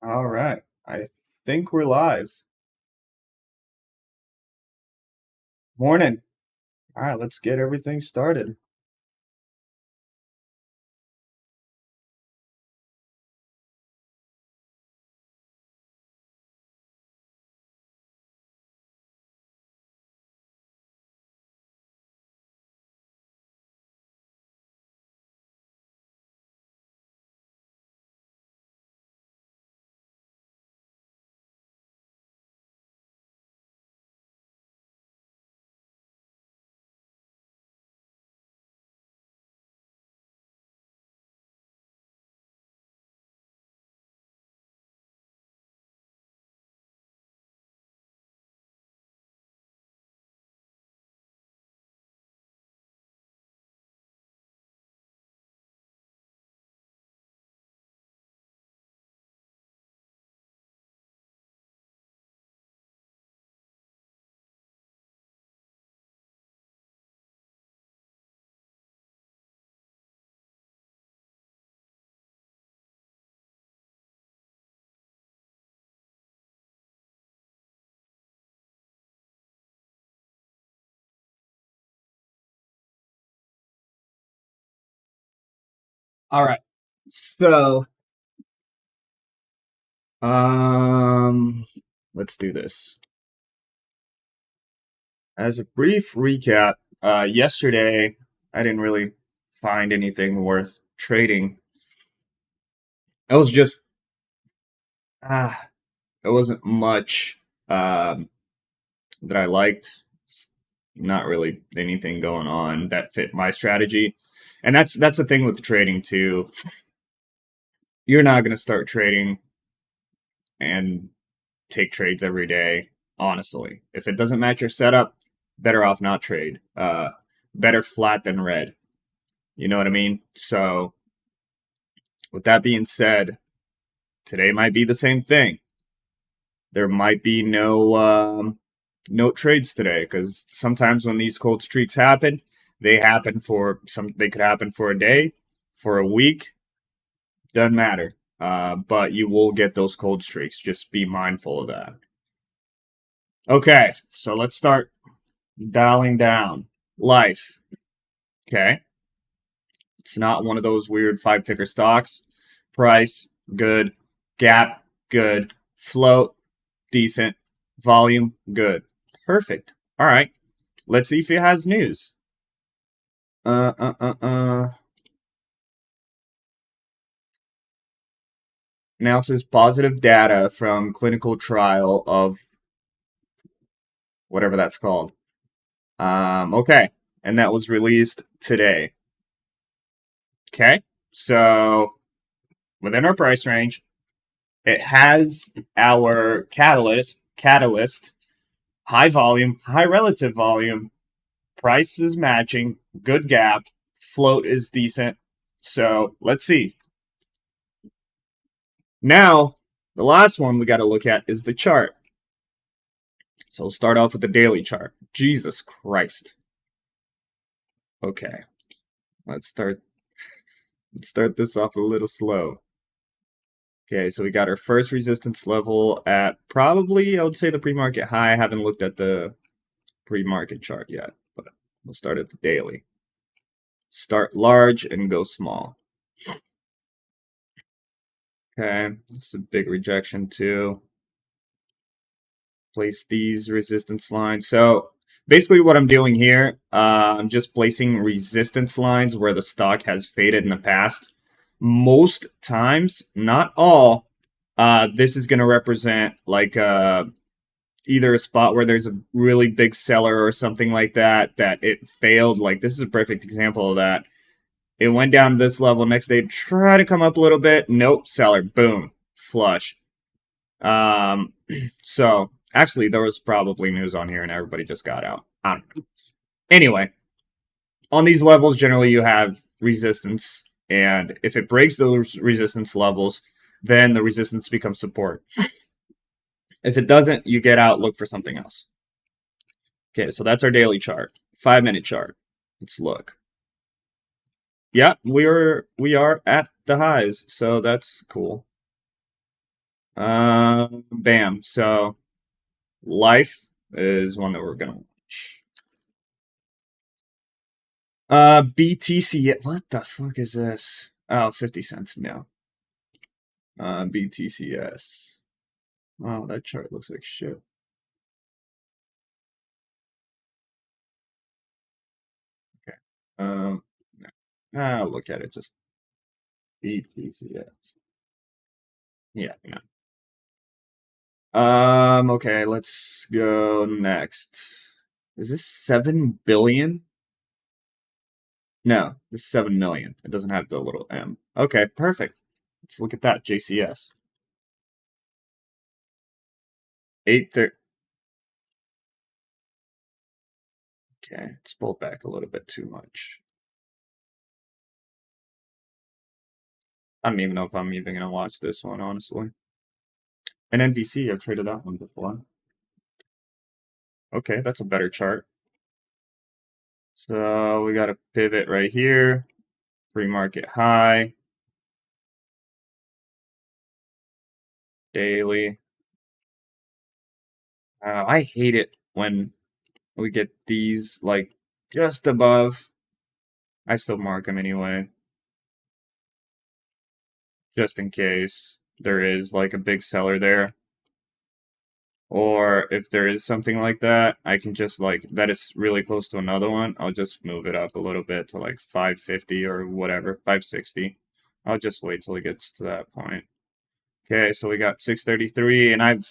All right. I think we're live. Morning. All right, let's get everything started. All right. So, um, let's do this. As a brief recap, yesterday I didn't really find anything worth trading. It was just ah, it wasn't much that I liked. Not really anything going on that fit my strategy. And that's the thing with trading too. You're not going to start trading and take trades every day, honestly. If it doesn't match your setup, better off not trade. Better flat than red. You know what I mean? So, with that being said, today might be the same thing. There might be no trades today because sometimes when these cold streaks happen, they happen for some. They could happen for a day, for a week. Doesn't matter. But you will get those cold streaks. Just be mindful of that. Okay, so let's start dialing down. Life. Okay. It's not one of those weird five ticker stocks. Price, good. Gap, good. Float, decent. Volume, good. Perfect. All right. Let's see if it has news. Uh, uh, uh, uh. Announces positive data from clinical trial of whatever that's called. Okay. And that was released today. Okay. So within our price range, it has our catalyst, high volume, high relative volume, price is matching, good gap, float is decent. So let's see. Now, the last one we got to look at is the chart. So we'll start off with the daily chart. Jesus Christ. Okay, let's start. Let's start this off a little slow. Okay, so we got our first resistance level at probably, I would say, the pre-market high. I haven't looked at the pre-market chart yet, but we'll start at the daily. Start large and go small. Okay, this is a big rejection too. Place these resistance lines. So basically what I'm doing here, I'm just placing resistance lines where the stock has faded in the past. Most times, not all, this is going to represent like either a spot where there's a really big seller or something like that, that it failed. Like this is a perfect example of that. It went down to this level. Next day, try to come up a little bit. Nope, seller. Boom. Flush. So actually, there was probably news on here and everybody just got out. I don't know. Anyway, on these levels, generally you have resistance. And if it breaks those resistance levels, then the resistance becomes support. If it doesn't, you get out, look for something else. Okay, so that's our daily chart. 5-minute chart. Let's look. Yeah, we are at the highs, so that's cool. Bam. So Life is one that we're gonna watch. BTC. What the fuck is this? Oh, 50 cents. No. BTCS. Oh, that chart looks like shit. Okay. No. I'll look at it. Just BTCS. Yeah. No. Okay. Let's go next. Is this 7 billion? No, this is 7 million. It doesn't have the little M. Okay, perfect. Let's look at that. JCS. 830. Okay, it's pulled back a little bit too much. I don't even know if I'm even gonna watch this one, honestly. And NVC, I've traded that one before. Okay, that's a better chart. So we got a pivot right here. Pre-market high. Daily. I hate it when we get these like just above. I still mark them anyway, just in case there is like a big seller there. Or if there is something like that, I can just like that is really close to another one. I'll just move it up a little bit to like 550 or whatever, 560. I'll just wait till it gets to that point. Okay, so we got 633, and I've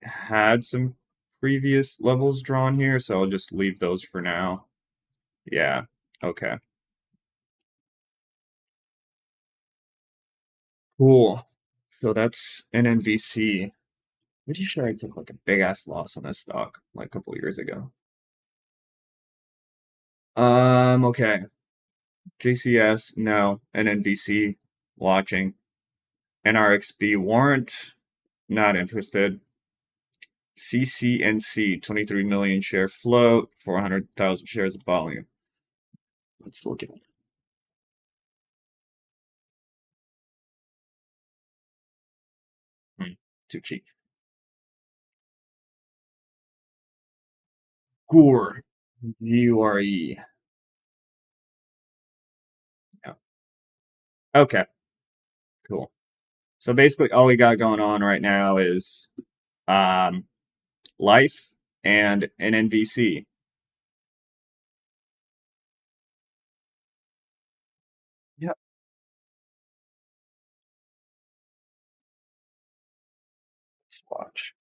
had some previous levels drawn here, so I'll just leave those for now. Yeah, okay. Cool. So that's NNVC. Pretty sure I took like a big ass loss on this stock like a couple years ago. Okay. JCS, no. NNBC, watching. NRXB warrant, not interested. CCNC, 23 million share float, 400,000 shares of volume. Let's look at it. Too cheap. Gore. GURE. Yeah. Okay, cool. So basically, all we got going on right now is um, Life and NNBC. Yep. Let's watch.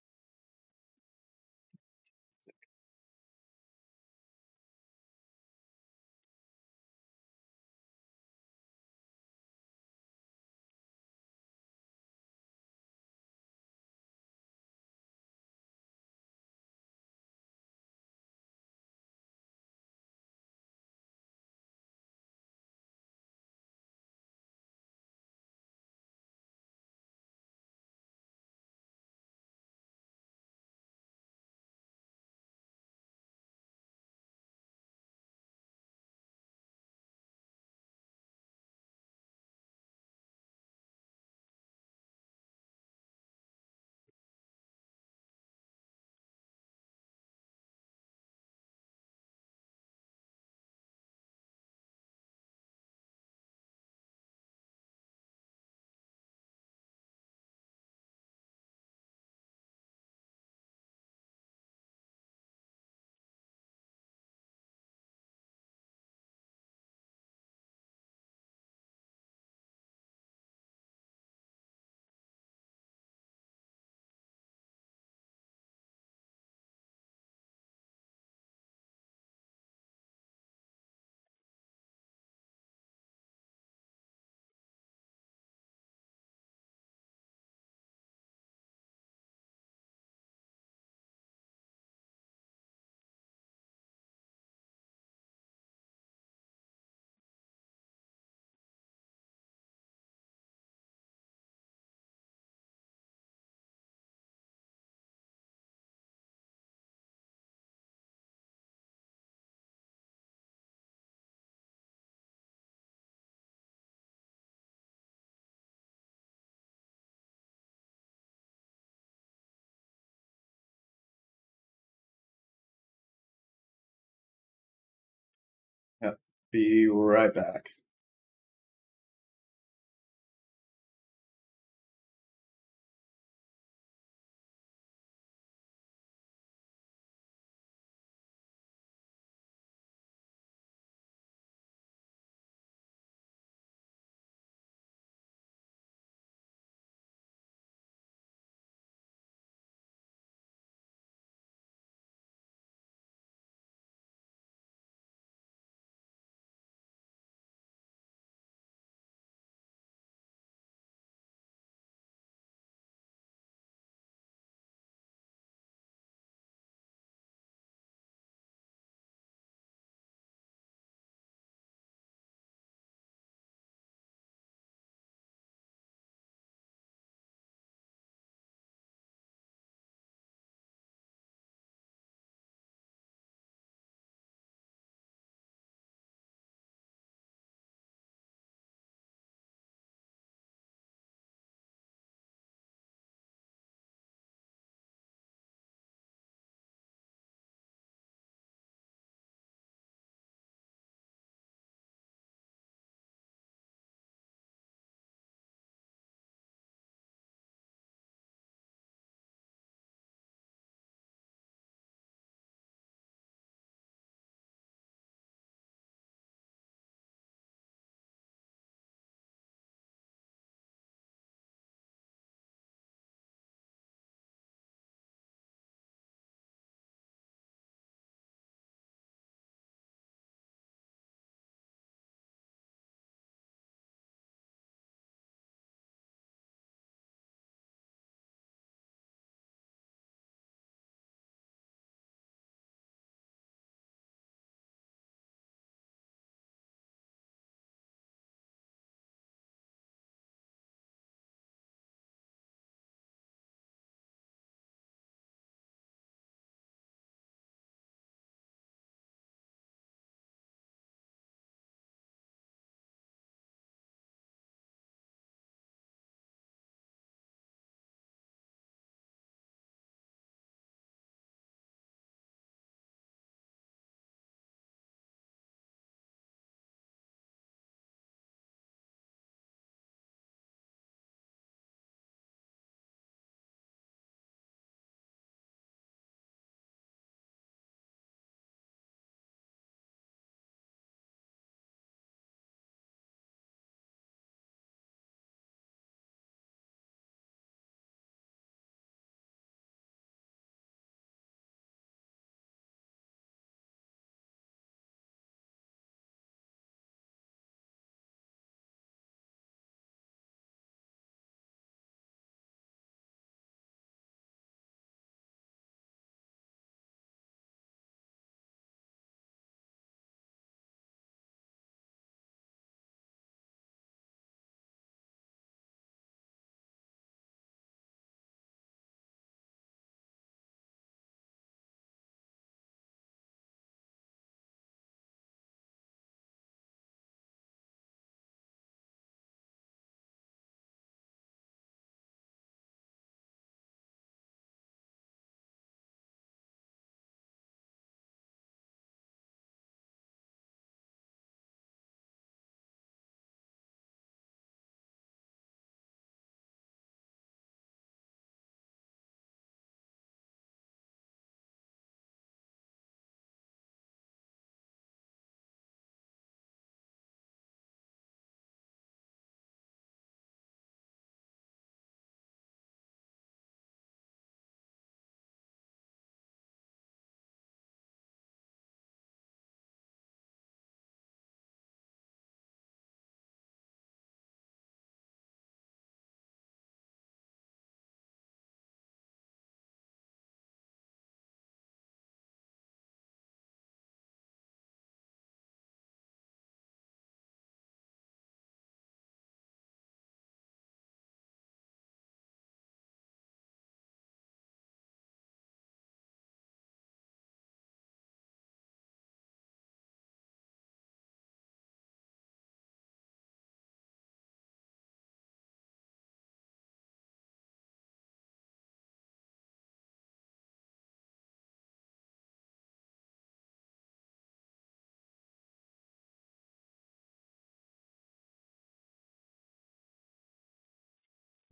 Be right back.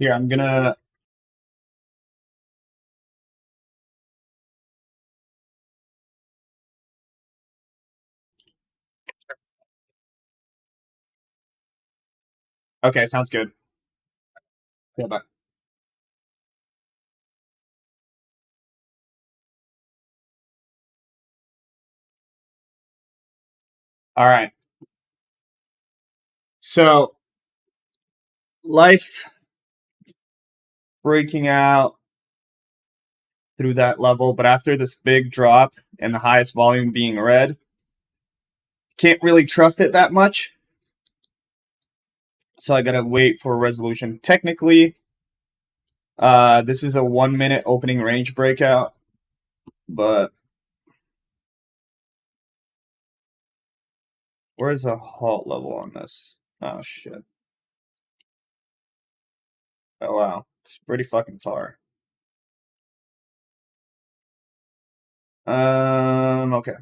Here, I'm gonna. Okay, sounds good. Yeah, bye. All right. So life breaking out through that level, but after this big drop and the highest volume being red, can't really trust it that much. So I gotta wait for a resolution. Technically, this is a 1 minute opening range breakout, but where's the halt level on this? Oh shit. Oh wow. It's pretty fucking far. Okay.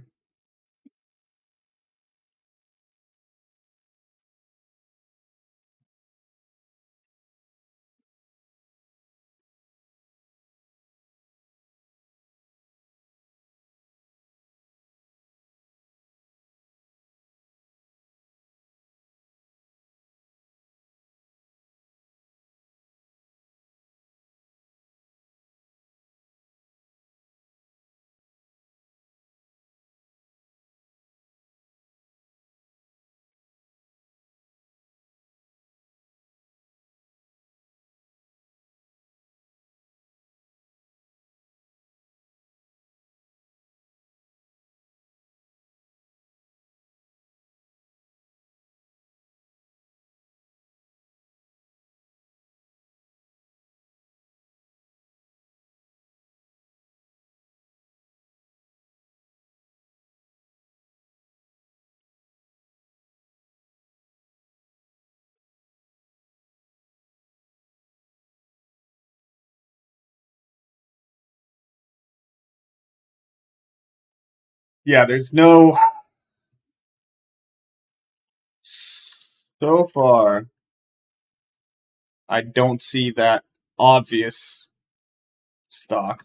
Yeah, there's no so far I don't see that obvious stock.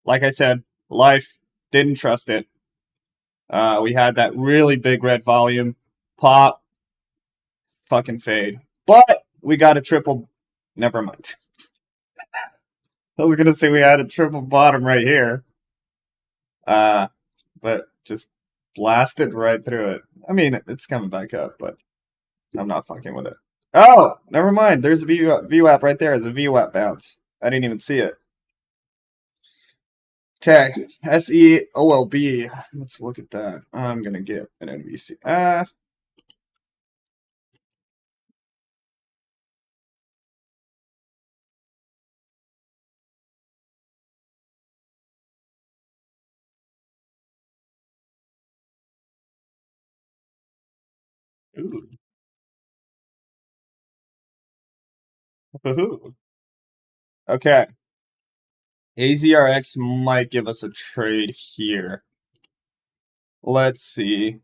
Like I said, life didn't trust it. We had that really big red volume pop, fucking fade. But we got a triple. Never mind. I was gonna say we had a triple bottom right here, uh, but just blasted right through it. I mean, it's coming back up, but I'm not fucking with it. Oh, never mind. There's a VWAP right there. There's a VWAP bounce. I didn't even see it. Okay, SEOLB. Let's look at that. I'm gonna get an NVC. Ooh. Ooh. Okay. AZRX might give us a trade here. Let's see.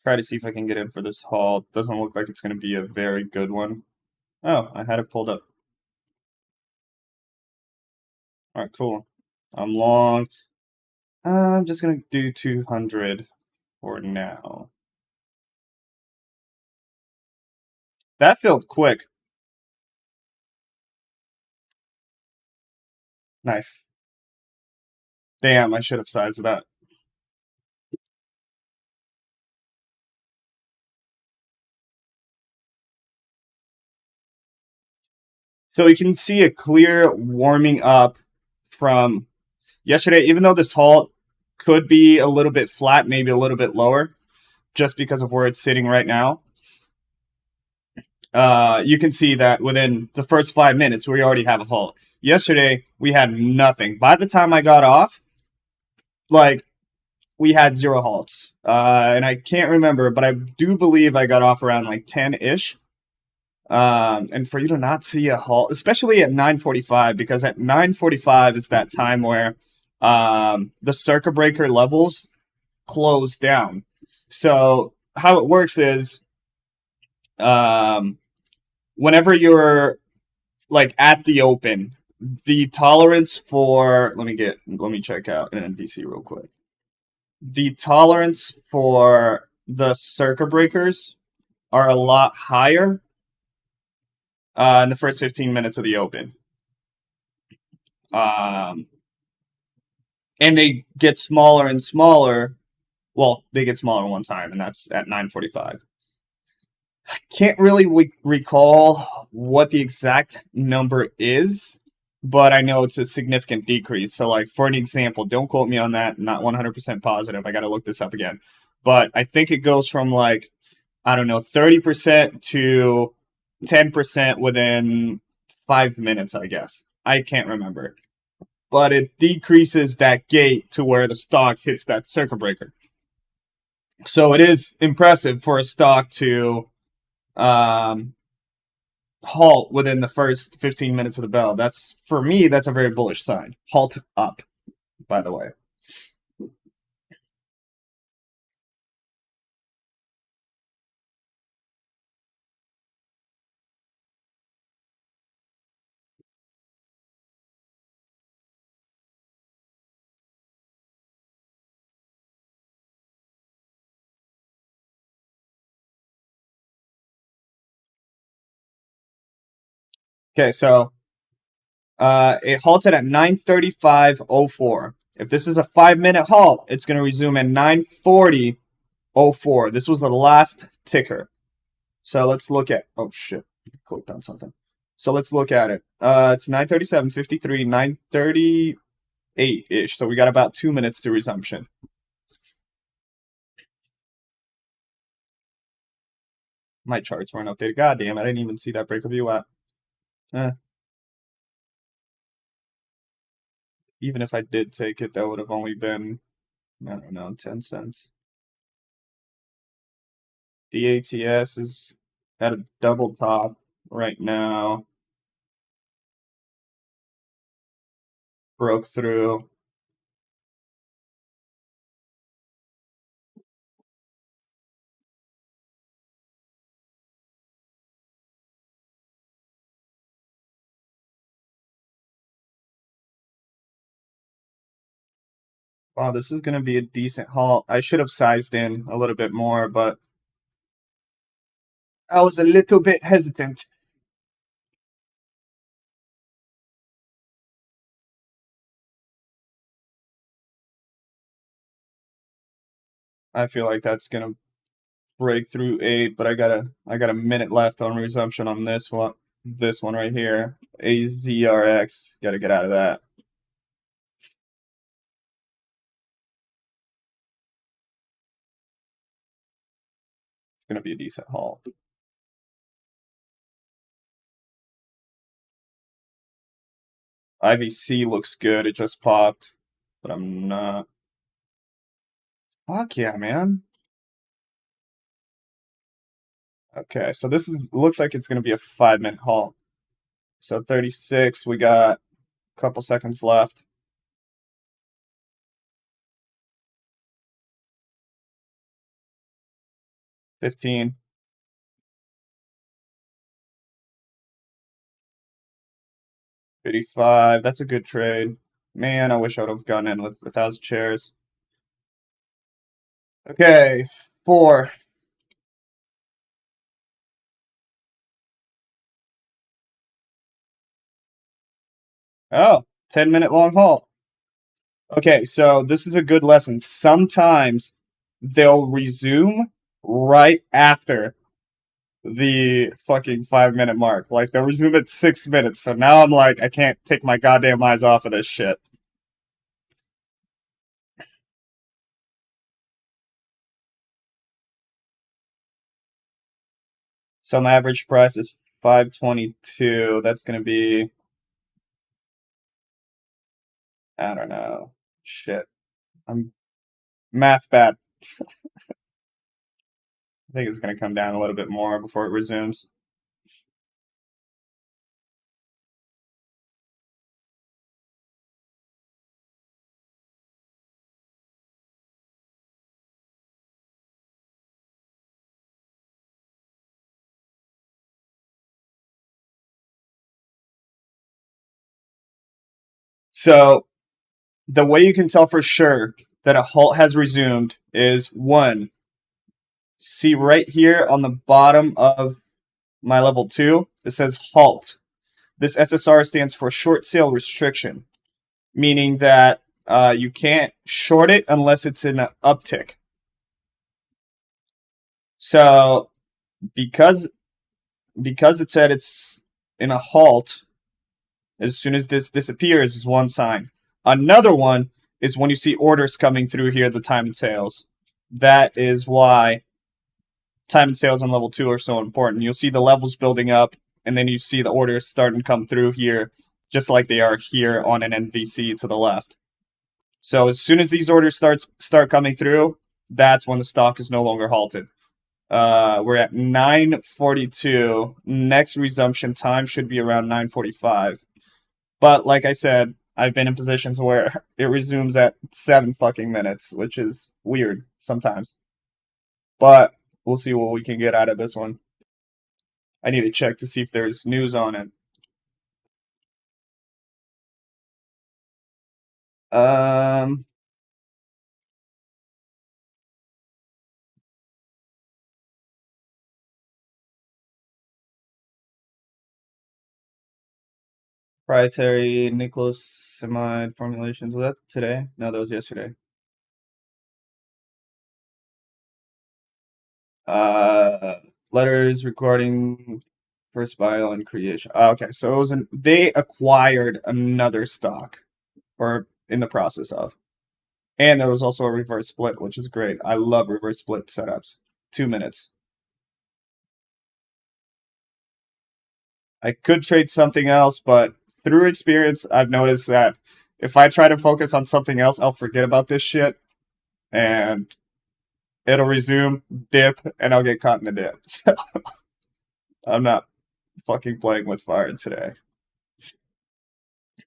Try to see if I can get in for this haul. Doesn't look like it's going to be a very good one. Oh, I had it pulled up. All right, cool. I'm long. I'm just going to do 200 for now. That filled quick. Nice. Damn, I should have sized that. So you can see a clear warming up from yesterday, even though this halt could be a little bit flat, maybe a little bit lower, just because of where it's sitting right now. You can see that within the first 5 minutes, we already have a halt. Yesterday, we had nothing. By the time I got off, like, we had zero halts. And I can't remember, but I do believe I got off around like 10 ish. And for you to not see a halt, especially at 9:45, because at 9:45 is that time where the circuit breaker levels close down. So how it works is whenever you're like at the open, the tolerance for let me check out an NPC real quick. The tolerance for the circuit breakers are a lot higher in the first 15 minutes of the open. Um, and they get smaller and smaller. Well, they get smaller one time, and that's at 9:45. Can't really recall what the exact number is, but I know it's a significant decrease. So, like, for an example, don't quote me on that. Not 100% positive. I got to look this up again. But I think it goes from, like, I don't know, 30% to 10% within 5 minutes, I guess. I can't remember. But it decreases that gate to where the stock hits that circuit breaker. So it is impressive for a stock to um, halt within the first 15 minutes of the bell. That's, for me, that's a very bullish sign. Halt up, by the way. Okay, so it halted at 9:35:04. If this is a 5 minute halt, it's going to resume at 9:40:04. This was the last ticker. So let's look at. Oh shit! Clicked on something. So let's look at it. It's 9:37:53, 9:38 ish. So we got about 2 minutes to resumption. My charts weren't updated. God damn! I didn't even see that break of view at. Eh, even if I did take it, that would have only been, I don't know, 10 cents. The ATS is at a double top right now. Broke through. Wow, this is going to be a decent haul. I should have sized in a little bit more, but I was a little bit hesitant. I feel like that's going to break through 8, but I got a minute left on resumption on this one. This one right here. AZRX. Got to get out of that. It's going to be a decent haul. IVC looks good. It just popped, but I'm not. Fuck yeah, man. Okay, so this is looks like it's going to be a 5 minute haul. So 36, we got a couple seconds left. 15. 55. That's a good trade. Man, I wish I would have gone in with 1,000 shares. Okay, 4. Oh, 10-minute long haul. Okay, so this is a good lesson. Sometimes they'll resume right after the fucking 5 minute mark. Like they'll resume at 6 minutes. So now I'm like, I can't take my goddamn eyes off of this shit. So my average price is 522. That's gonna be, I don't know. Shit. I'm math bad. I think it's gonna come down a little bit more before it resumes. So the way you can tell for sure that a halt has resumed is one, see right here on the bottom of my level 2, it says halt. This SSR stands for short sale restriction, meaning that you can't short it unless it's in an uptick. So because it said it's in a halt, as soon as this disappears is one sign. Another one is when you see orders coming through here, the time and sales. That is why time and sales on level 2 are so important. You'll see the levels building up, and then you see the orders starting to come through here, just like they are here on an NVC to the left. So as soon as these orders start coming through, that's when the stock is no longer halted. We're at 9:42. Next resumption time should be around 9:45. But like I said, I've been in positions where it resumes at 7 fucking minutes, which is weird sometimes. But we'll see what we can get out of this one. I need to check to see if there's news on it. Um, proprietary nicosamide formulations. Was that today? No, that was yesterday. Uh, letters regarding first bio and creation. Okay, so it was they acquired another stock, or in the process of. And there was also a reverse split, which is great. I love reverse split setups. 2 minutes. I could trade something else, but through experience, I've noticed that if I try to focus on something else, I'll forget about this shit, and it'll resume, dip, and I'll get caught in the dip. So I'm not fucking playing with fire today.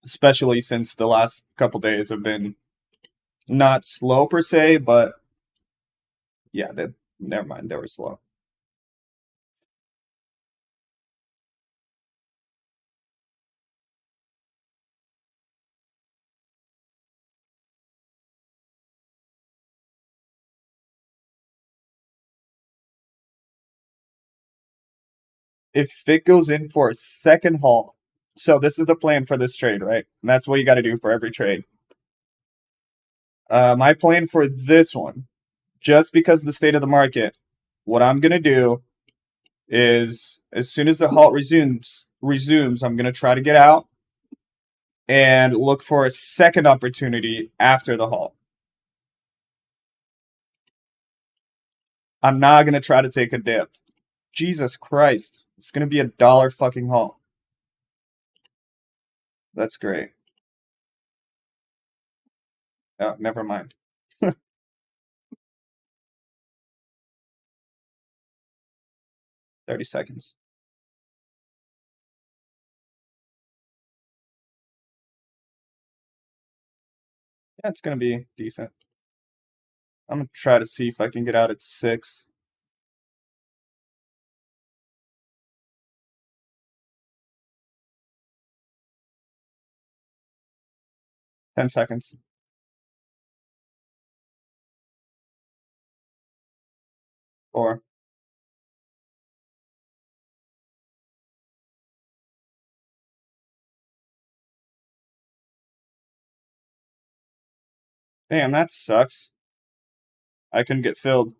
Especially since the last couple days have been not slow per se, but yeah, never mind, they were slow. If it goes in for a second halt, so this is the plan for this trade, right? And that's what you got to do for every trade. My plan for this one, just because of the state of the market, what I'm gonna do is as soon as the halt resumes, I'm gonna try to get out and look for a second opportunity after the halt. I'm not gonna try to take a dip. Jesus Christ, it's gonna be $1 fucking halt. That's great. Oh, never mind. 30 seconds. Yeah, it's gonna be decent. I'm gonna try to see if I can get out at 6. 10 seconds. 4. Damn, that sucks. I couldn't get filled.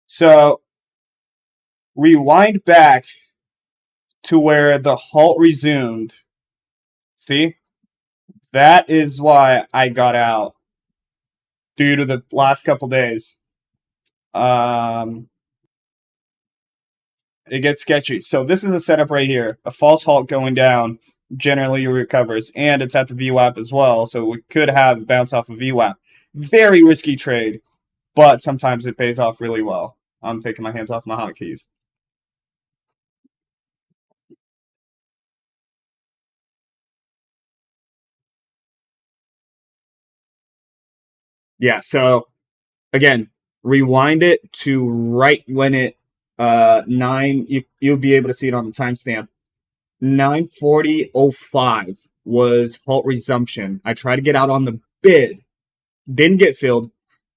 So rewind back to where the halt resumed. See? That is why I got out due to the last couple days. It gets sketchy. So this is a setup right here. A false halt going down generally recovers, and it's at the VWAP as well, so we could have a bounce off of VWAP. Very risky trade, but sometimes it pays off really well. I'm taking my hands off my hotkeys. Yeah, so again, rewind it to right when it 9 you'll be able to see it on the timestamp. 9:40:05 was halt resumption. I tried to get out on the bid, didn't get filled,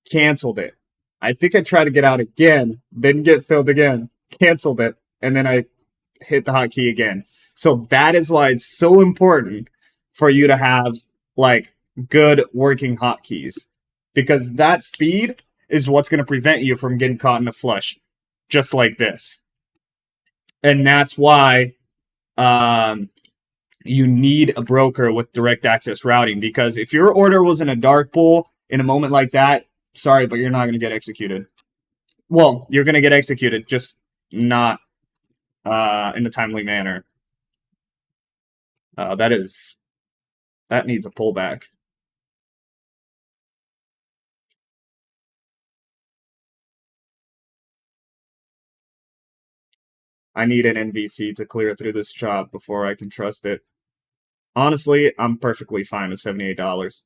canceled it. I think I tried to get out again, didn't get filled again, canceled it, and then I hit the hotkey again. So that is why it's so important for you to have like good working hotkeys, because that speed is what's going to prevent you from getting caught in a flush, just like this. And that's why um, you need a broker with direct access routing, because if your order was in a dark pool in a moment like that, sorry, but you're not going to get executed. Well, you're going to get executed, just not in a timely manner. That needs a pullback. I need an NVC to clear through this chop before I can trust it. Honestly, I'm perfectly fine with $78.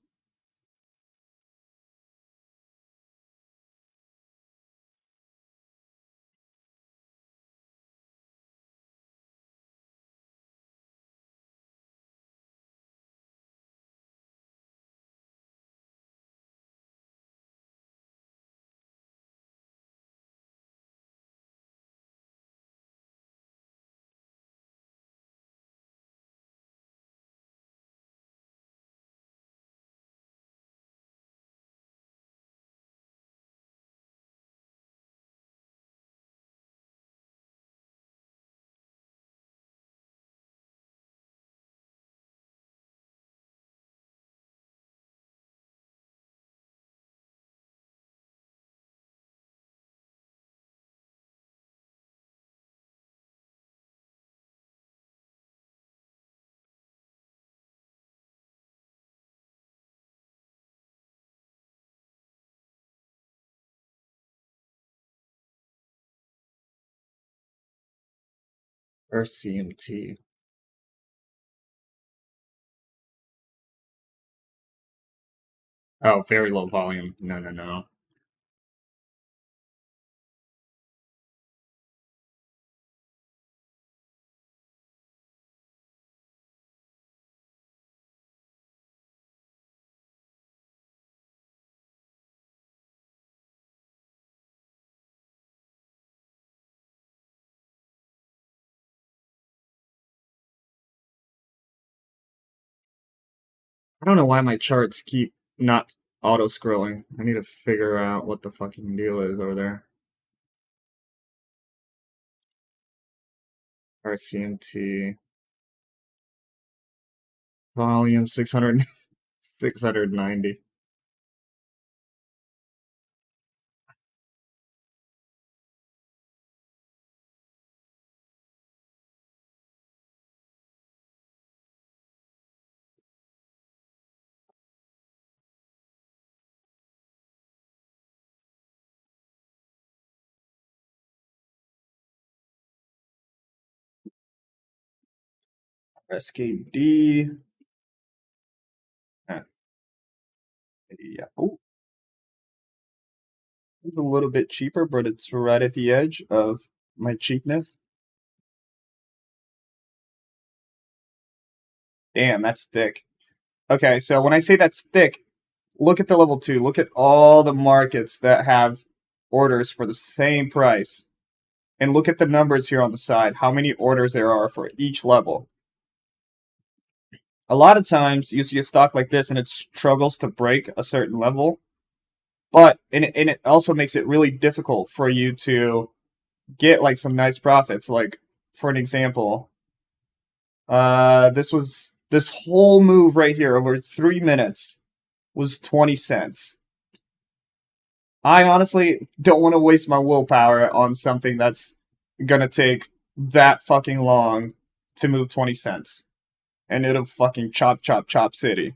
Or CMT. Oh, very low volume. No, no, no. I don't know why my charts keep not auto scrolling. I need to figure out what the fucking deal is over there. RCMT volume 600, 690. SKD. Yeah. Oh, it's a little bit cheaper, but it's right at the edge of my cheapness. Damn, that's thick. Okay, so when I say that's thick, look at the level 2. Look at all the markets that have orders for the same price. And look at the numbers here on the side, how many orders there are for each level. A lot of times you see a stock like this and it struggles to break a certain level, but and it also makes it really difficult for you to get like some nice profits. Like for an example, this whole move right here over 3 minutes was 20 cents. I honestly don't want to waste my willpower on something that's gonna take that fucking long to move 20 cents. And it'll fucking chop, chop, chop city.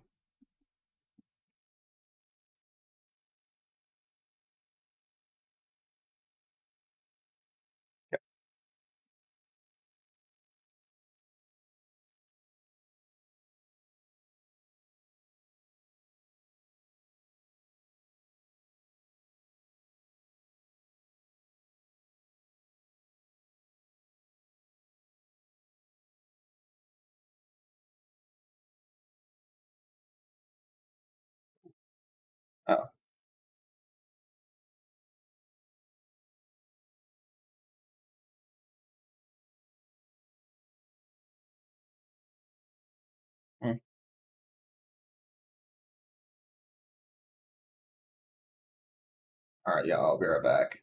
All right, yeah, I'll be right back.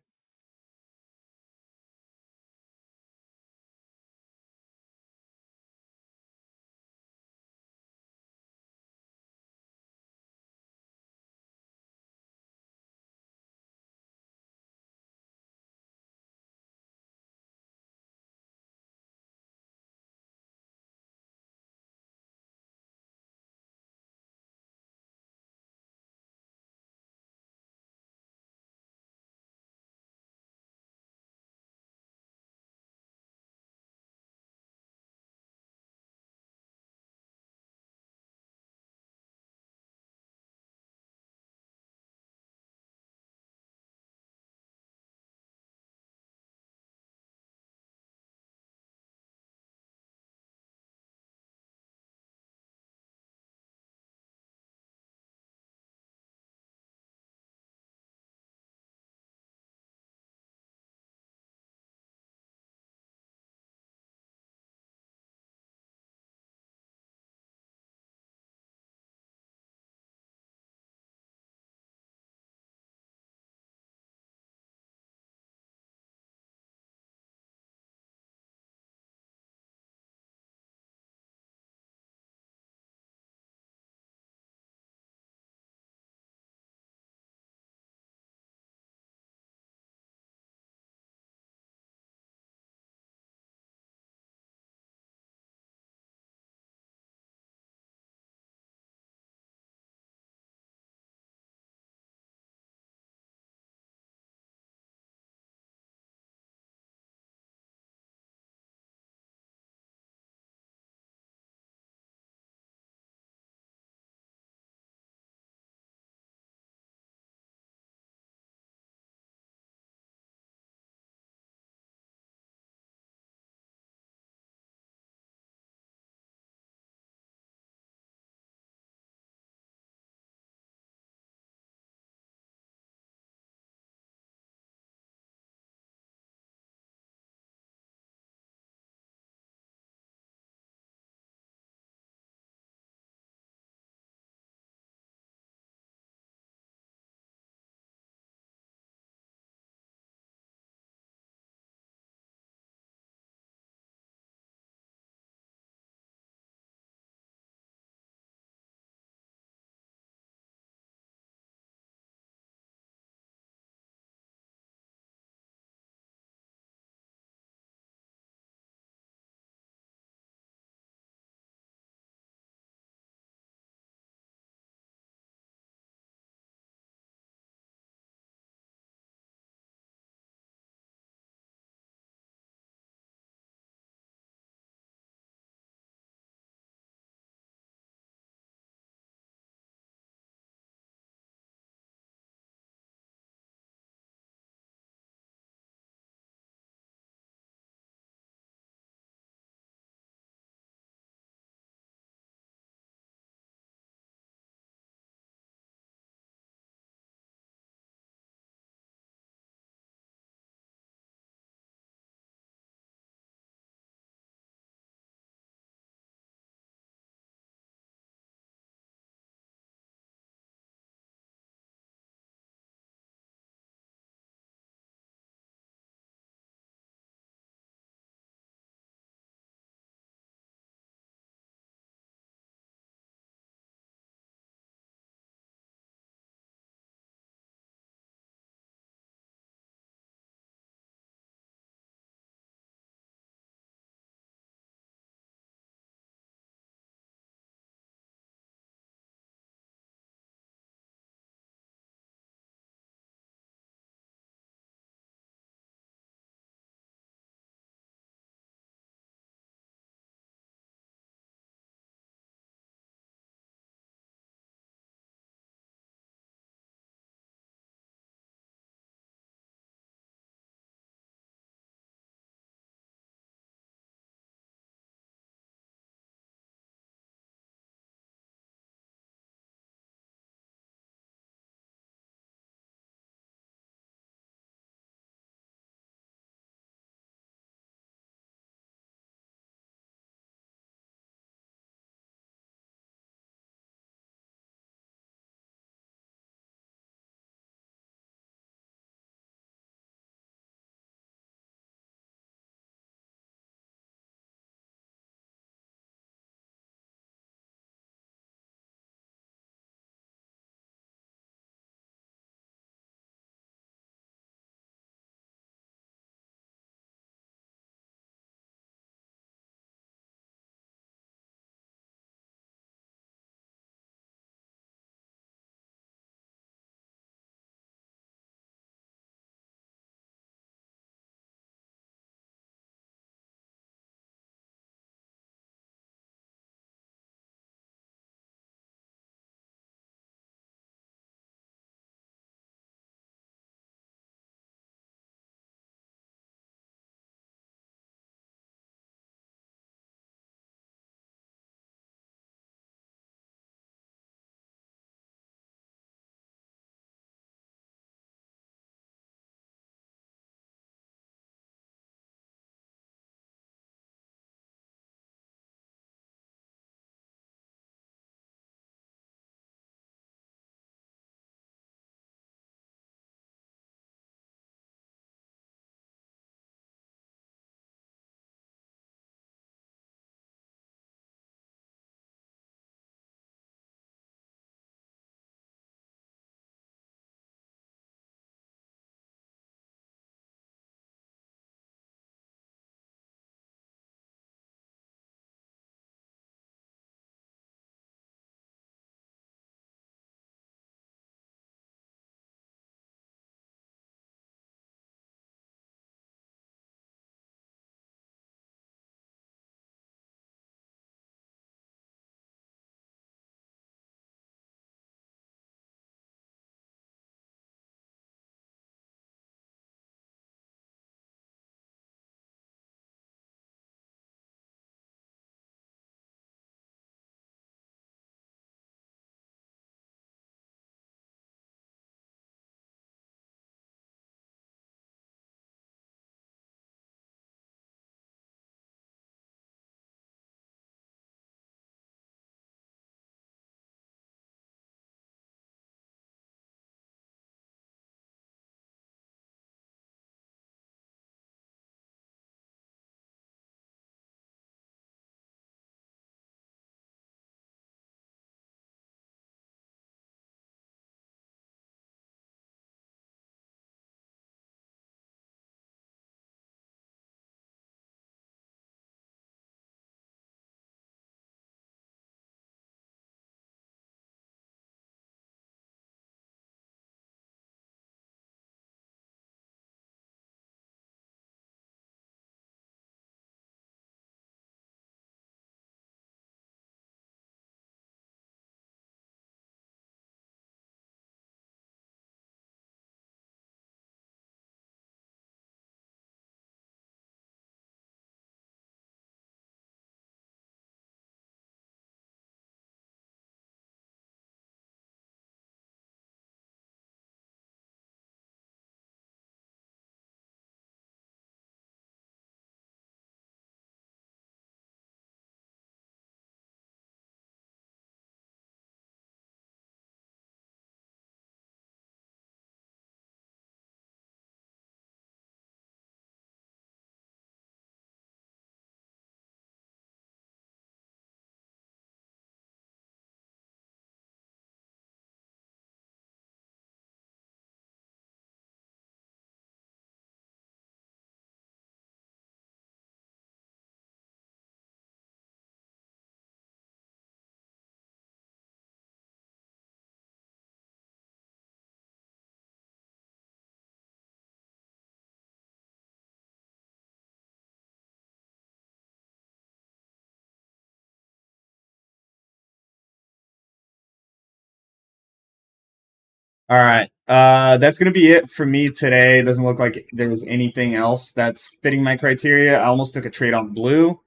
All right. That's gonna be it for me today. It doesn't look like there was anything else that's fitting my criteria. I almost took a trade on blue,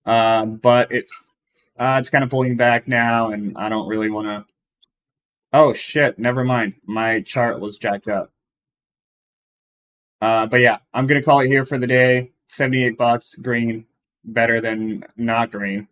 but it's kind of pulling back now, and I don't really want to. Oh shit! Never mind. My chart was jacked up. But yeah, I'm gonna call it here for the day. $78 green, better than not green.